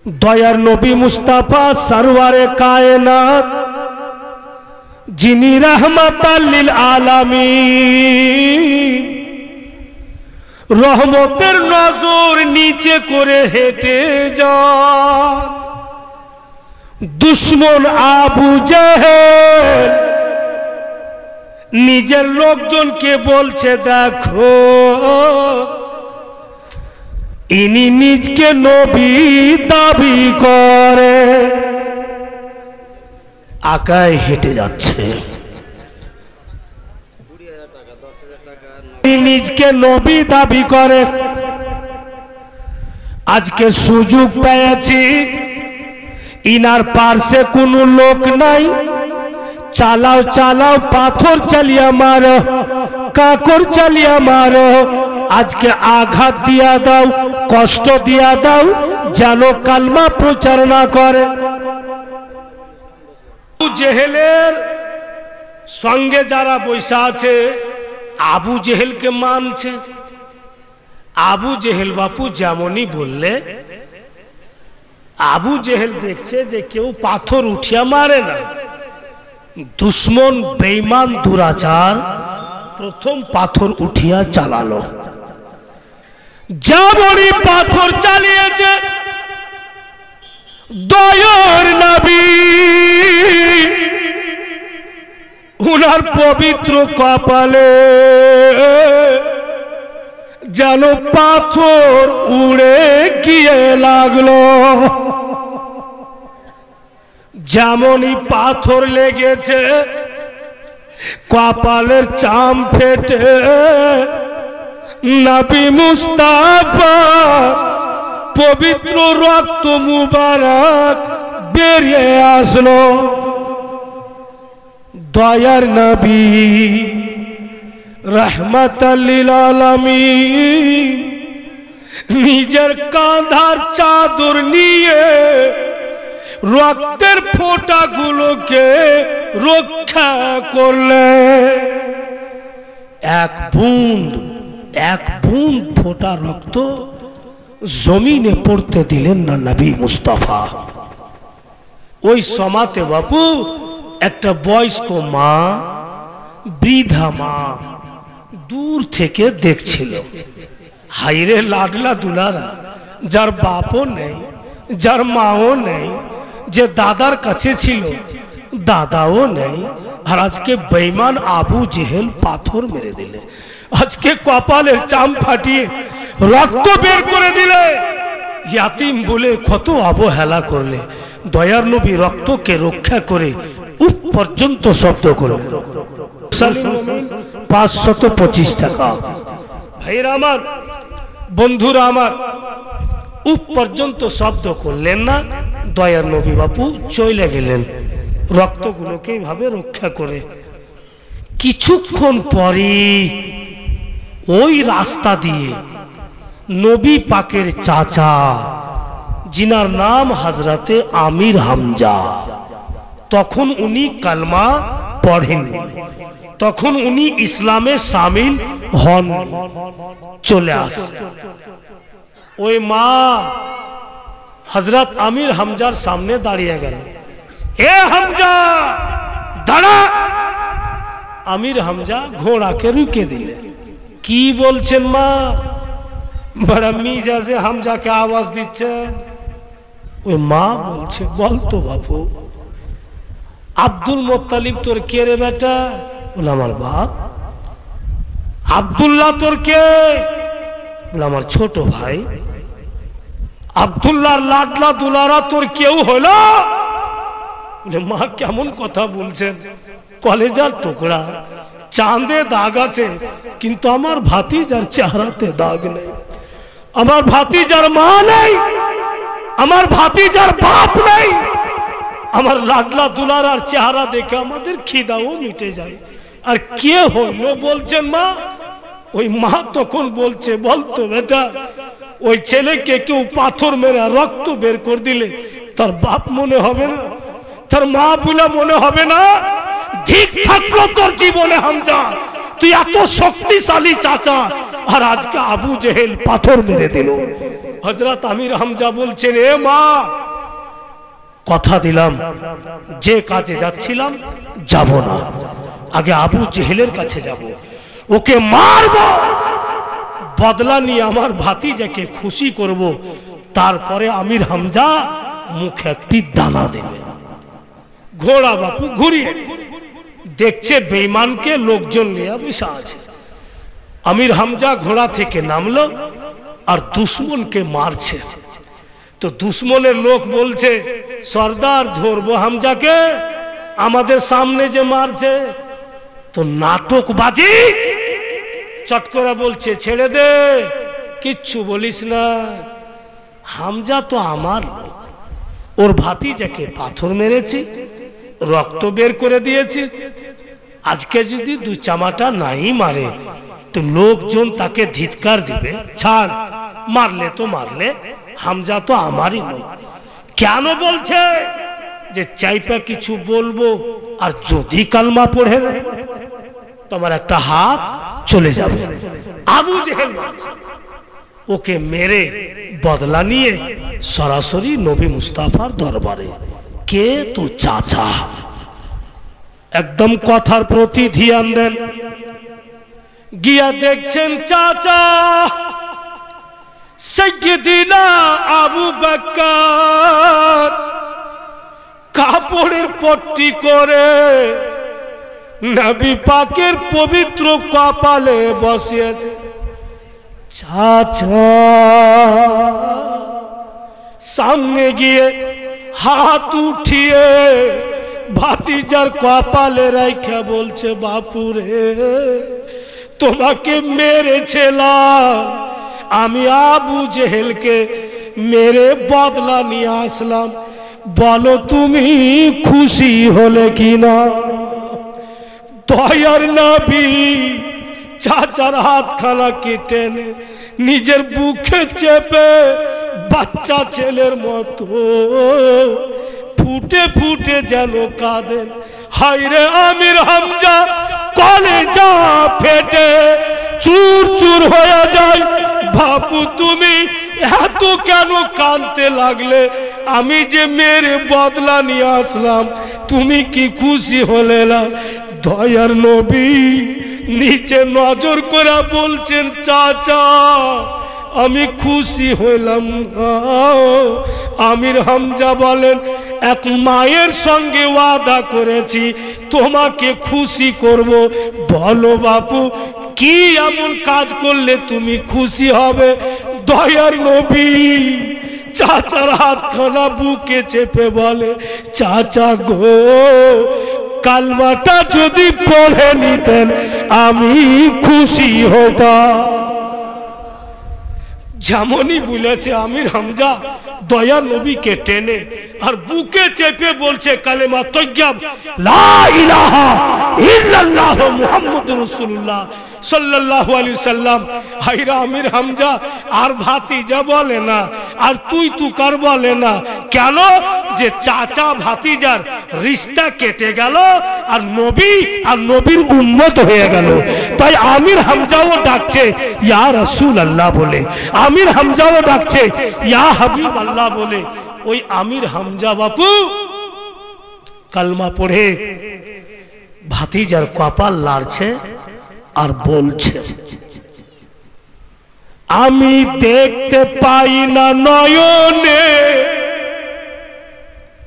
দয়ার নবী মুস্তাফা সরওয়ারে কায়নাত যিনি রাহমাতাল লিল আলামিন রহমতের নজর নিচে করে হেঁটে যান দুশ্মন আবু জেহেল নিজের লোকজনকে বলছে দেখো ইনি নিজকে নবী দাবি করে আকায় হেঁটে যাচ্ছে নিজকে নবী দাবি করে আজকে সুযোগ পেয়েছি ইনার পার্শ্বে কোনো লোক নাই চালাও চালাও পাথর চালিয়ে মারো কাকর চালিয়ে মারো আজকে আঘাত দিয়া দাও কষ্ট দিয়া দাও যেন কালমা প্রচার না করে আবু জেহেলের সঙ্গে যারা বৈশা আছে আবু জেহেলকে মানছে আবু জেহেল বাপু যেমনই বললে আবু জেহেল দেখছে যে কেউ পাথর উঠিয়া মারে না দুশ্মন বেঈমান দুরাচার প্রথম পাথর উঠিয়া চালালো যেমনই পাথর চালিয়েছে দয়ার নবী উনার পবিত্র কপালে যেন পাথর উড়ে গিয়ে লাগলো যেমনই পাথর লেগেছে কপালের চাম ফেটে নবী মুস্তাফা পবিত্র রক্ত মুবারক বেরিয়ে আসলো দয়ার নবী রাহমাতাল লিল আলামিন নিজের কাঁধার চাদর নিয়ে রক্তের ফোঁটাগুলোকে রক্ষা করলে এক বুঁদ ফোঁটা রক্ত জমিনে পড়তে দিলেন না নবী মুস্তাফা ওই সমাতে বাপু একটা বয়স্ক মা বৃদ্ধা মা দূর থেকে দেখছিল হাইরে লাডলা দুলারা যার বাপও নেই যার মাও নেই যে দাদার কাছে ছিল দাদাও নেই আর আজকে বেঈমান আবু জেহেল পাথর মেরে দিলে আজকে কপালের চাম ফাটিয়ে রক্ত বের করে দিলে ইয়াতিম বলে কত অবহেলা করলে দয়ার নবী রক্তকে রক্ষা করে উপ পর্যন্ত শব্দ করলেন 525 টাকা ভাইরা আমার বন্ধুরা আমার উপ পর্যন্ত শব্দ করলেন না দয়ার নবী বাপু চলে গেলেন রক্তগুলোকে এইভাবে রক্ষা করে কিছুক্ষণ পরে ওই রাস্তা দিয়ে নবী পাকের চাচা जिनार नाम हजरते आमिर हमजा तखन उनी कलमा पढ़ेन तखन उनी इस्लामे शामिल हन चले आस ओई मा हजरत आमिर हमजार सामने दाड़िये गेल ए हमजा दाड़ा आमिर हमजा घोड़ा के रुके दिले की बोलছেন मा बड़ा मीजा से हमजा के आवाज दिच्छेन ওই মা বলছে বল তো বাপু আব্দুল মুত্তালিব তোর কে রে বেটা বলে আমার বাপ আব্দুল্লাহ তোর কে বলে আমার ছোট ভাই আব্দুল্লাহর লাডলা দুলারা তোর কেউ হলো বলে মা কেমন কথা বলছেন কলেজার টুকরা চাঁদে দাগ আছে কিন্তু আমার ভাতিজার চেহারাতে দাগ নেই আমার ভাতিজার মা নেই আমার ভাতিজার বাপ নেই আমার লাডলা দুলারার চেহারা দেখে আমাদের খিদাও মিটে যায় আর কে হলো বলছেন মা ওই মা তখন বলছে বলতো বেটা ওই ছেলেকে কেউ পাথর মেরে রক্ত বের করে দিলে তার বাপ মনে হবে না তার মা বলে মনে হবে না ঠিক থাকলো তোর জীবনে হামজা তুই এত শক্তিশালী চাচা আর আজকে আবু জেহেল পাথর মেরে দিল হযরত আমির হামজা বলছেন, এ মা, কথা দিলাম যে কাজে যাচ্ছিলাম যাব না, আগে আবু জেহেলের কাছে যাব, ওকে মারব, বদলা নিয়ে আমার ভাতিজাকে খুশি করব, তারপরে আমির হামজা মুখে একটি দানা দেবে। ঘোড়া বাপু ঘুরিয়ে দেখছে বেঈমানকে লোকজন নিয়ে বসে আছে। আমির হামজা ঘোড়া থেকে নামলো আর দুশ্মনকে মারছে। তো দুশ্মনের লোক বলছে, সর্দার ধরবো হামজাকে, আমাদের সামনে যে মারছে। তো নাটকবাজি চট করে বলছে, ছেড়ে দে, কিচ্ছু বলিস না, হামজা তো আমার লোক, ওর ভাতিজাকে পাথর মেরেছি, রক্ত বের করে দিয়েছি, আজকে যদি দু চামাটা নাই মারে তো লোকজন তাকে ধিৎকার দিবে, ছাড়, মারলে তো মারলে, হামজা তো আমারই লোক। কেন বলছে যে চাইপা কিছু বলবো আর যদি কালমা পড়ে নেয় তোমার একটা হাত চলে যাবে। আবু জেহেল ওকে মেরে বদলা নিয়ে সরাসরি নবী মুস্তাফার দরবারে। কে? তো চাচা। একদম কথার প্রতি ধ্যান দেন। গিয়া দেখছেন চাচা সাইয়্যিদিনা আবু বকর কাপড়ের পট্টি করে নবী পাকের পবিত্র কপালে বসিয়েছে। চাচা সামনে গিয়ে হাত উঠিয়ে ভাতিজার কপালে রাইখা বলছে, বাপুরে, তোমাকে মেরেছিলাম, আমি আবু জেহেলকে মেরে বদলা নিয়ে আসলাম, বলো তুমি খুশি হলে কিনা? দয়ার নবী চাচার হাতখানা কেটে নে নিজের বুকে চেপে বাচ্চা ছেলের মতো ফুটে ফুটে যেন কাঁদেন। হায়রে আমির হামজা কলেজা ফেটে চুর চুর হয়ে যায়। বাপু তুমি এত কেন কাঁদতে লাগলে? আমি যে মেরে বদলা নিয়ে আসলাম, তুমি কি খুশি হলে না? দয়ার নবী নিচে নজর করে বলছেন, চাচা আমি খুশি হইলাম না। আমির হামজা বলেন, এক মায়ের সঙ্গে ওয়াদা করেছি তোমাকে খুশি করব, বলো বাপু কি এমন কাজ করলে তুমি খুশি হবে? দয়ার নবী চাচার হাতখানা বুকে চেপে বলে, চাচা গো, কালমাটা যদি পড়ে নিতেন আমি খুশি হতাম। যেমনই বলেছে আমির হামজা দয়া নবীকে টেনে আর বুকে চেপে বলছে কালেমা তৈয়ব, লা ইলাহা ইল্লাল্লাহ মুহাম্মাদুর রাসূলুল্লাহ সাল্লাল্লাহু আলাইহি সাল্লাম। হায়রা আমির হামজা আর ভাতিজা বলে না, আর তুই তুকার বলে না। কেন? যে চাচা ভাতিজার রিশতা কেটে গেল আর নবী আর নবীর উম্মত হয়ে গেল। তাই আমির হামজাও ডাকছে ইয়া রাসূলুল্লাহ বলে, আমির হামজাও ডাকছে ইয়া হাবিব আল্লাহ বলে। ওই আমির হামজা বাপু কালমা পড়ে ভাতিজার কপাল লাড়ছে আর বলছে, আমি দেখতে পাই না নয়নে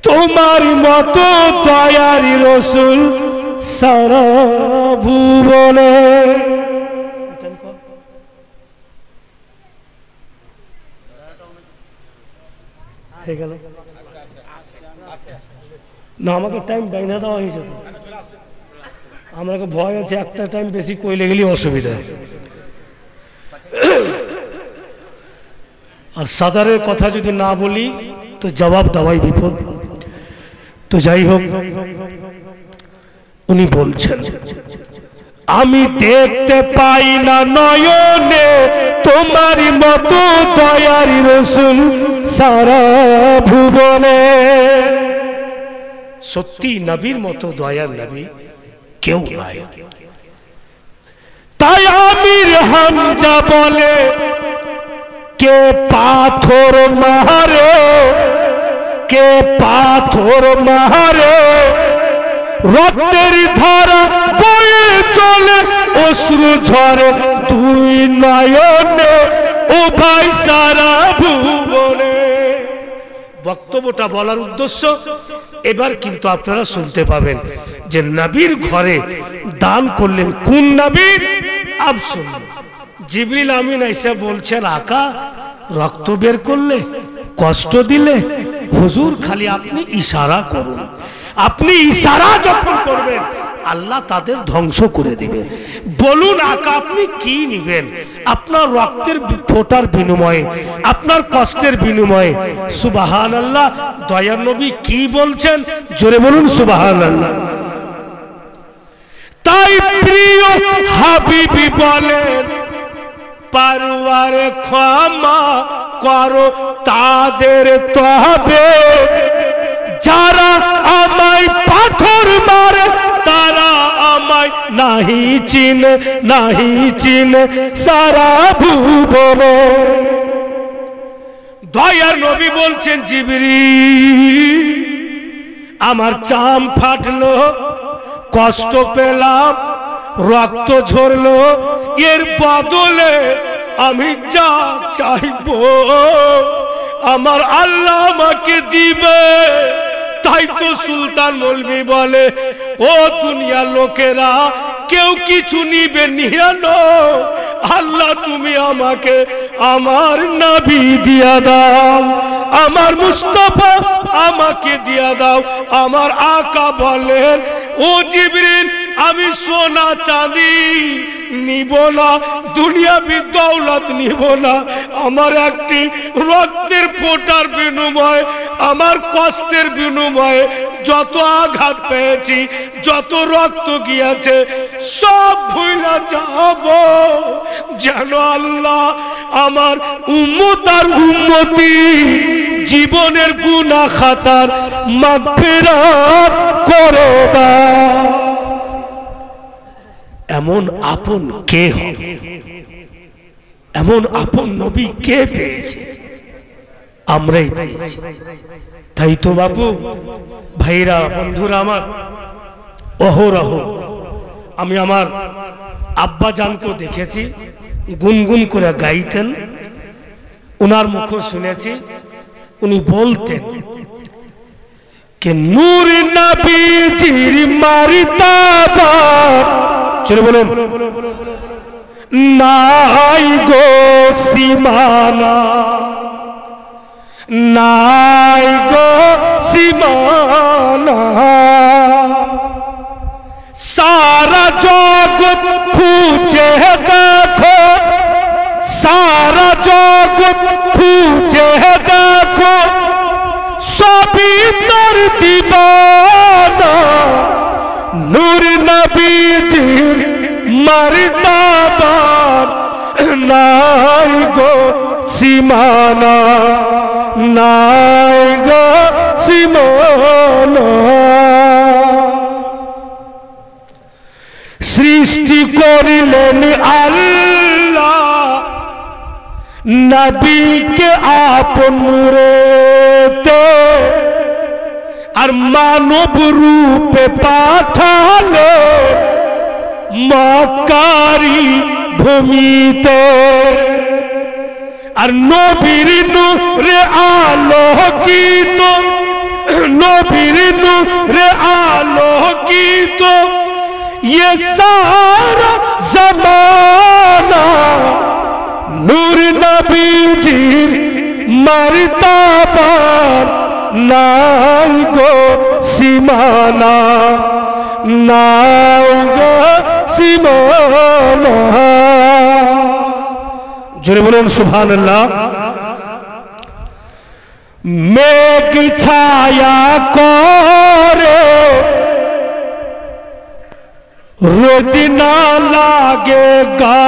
তোমার মতো দয়ারি রসুল সারা ভুবনে। না আমাকে টাইম বাইনা দেওয়া হয়েছে, তো আমাকে ভয় আছে একটা টাইম বেশি কইলে গেলে অসুবিধা। আর সাদারের কথা যদি না বলি তো জবাব দেওয়াই বিপদ। তো যাই হোক, উনি বলছেন, আমি দেখতে পাই না নয়নে তোমার মতো দয়ারি রসুল সারা ভুবনে। সত্যি নবীর মতো দয়ার নবী কেউ নাই। তাই আমির হামজা বলে, কে পাথর মারে, কে পাথর মারে, রক্তের ধারা বয়ে চলে অশ্রু ঝরে দুই নয়নে, ও ভাই সারা ভুবনে। বক্তব্যটা বলার উদ্দেশ্য এবার কিন্তু আপনারা শুনতে পাবেন যে নবীর ঘরে দান করলেন কোন নবীর। আব শুনুন, জিবরিল আমিন এসে বলছেন আকা রক্ত বের করলে, কষ্ট দিলে, হুজুর খালি আপনি ইশারা করুন, আপনি ইশারা যখন করবেন আল্লাহ তাদের ধ্বংস করে দিবে। বলুন আকা আপনি কি নিবেন, আপনার রক্তের ফোঁটার বিনিময়ে, আপনার কষ্টের বিনিময়ে। সুবহানাল্লাহ। দয়ার নবী কি বলছেন জোরে বলুন সুবহানাল্লাহ। তাই প্রিয় হাবিবি বলেন পারওয়ারে ক্ষমা করো তাদের তবে, যারা আমায় পাথর মারে তারা আমায় নাহি চিনে, নাহি চিনে সারা ভুবনে। দয়ার নবী বলছেন জিবরিল আমার চাম ফাটলো, কষ্ট পেলাম, রক্ত ঝরলো, এর বদলে আমি যা চাইবো আমার আল্লাহ আমাকে দিবে। তাই তো সুলতান মৌলভী বলে ও দুনিয়ার লোকেরা কেউ কিছু নিবে নিয়ানো, আল্লাহ তুমি আমাকে আমার নবী দিয়া দাও, আমার মুস্তাফা আমাকে দিয়া দাও। আমার আকা বলেন ও জিবরিল আমি সোনা চাঁদি নিব না, দুনিয়াবি দৌলত নিব না, আমার একটি রক্তের ফোঁটার বিনিময়ে, আমার কষ্টের বিনিময়ে যত আঘাত পেয়েছি, যত রক্ত গিয়েছে সব ভুলে যাব, যেন আল্লাহ আমার উম্মত আর উম্মতি জীবনের গুনাহ খাতার মাগফিরাত করে দাও। এমন আপন কে হবে, এমন আপন নবী কে পেয়েছে? আমরাই পেয়েছি। তাই তো বাপু ভাইরা বন্ধুরা আমার, অহরহ আমি আমার আব্বা জানকেও দেখেছি গুনগুন করে গাইতেন, উনার মুখ শুনেছি, উনি বলতেন কে নূর নবীজির মারিতাবা, চলে বলেন নাই গো সীমানা, নাই গো সীমানা, সারা জগৎ খুঁজে দেখো, সারা জগৎ খুঁজে দেখো, সবই তার দিবানা, নূর নবীজির মারতাবার নাই গো সীমানা, নাই গো সীমানা। সৃষ্টি করিলেন আল্লাহ নবীকে আপন নূরেতে, আর মানব রূপে পাঠালে মক্কারি ভূমিতে, আর নবীর নূরে আলোকিত, নবীর নূরে আলোকিত ये सारा जमाना, नूर नबीजीर मर्तबार নাই গো সীমানা, নাই গো সীমানা। জোরে বলুন সুবহানাল্লাহ। মেঘ ছায়া করে রোদ না লাগে গা,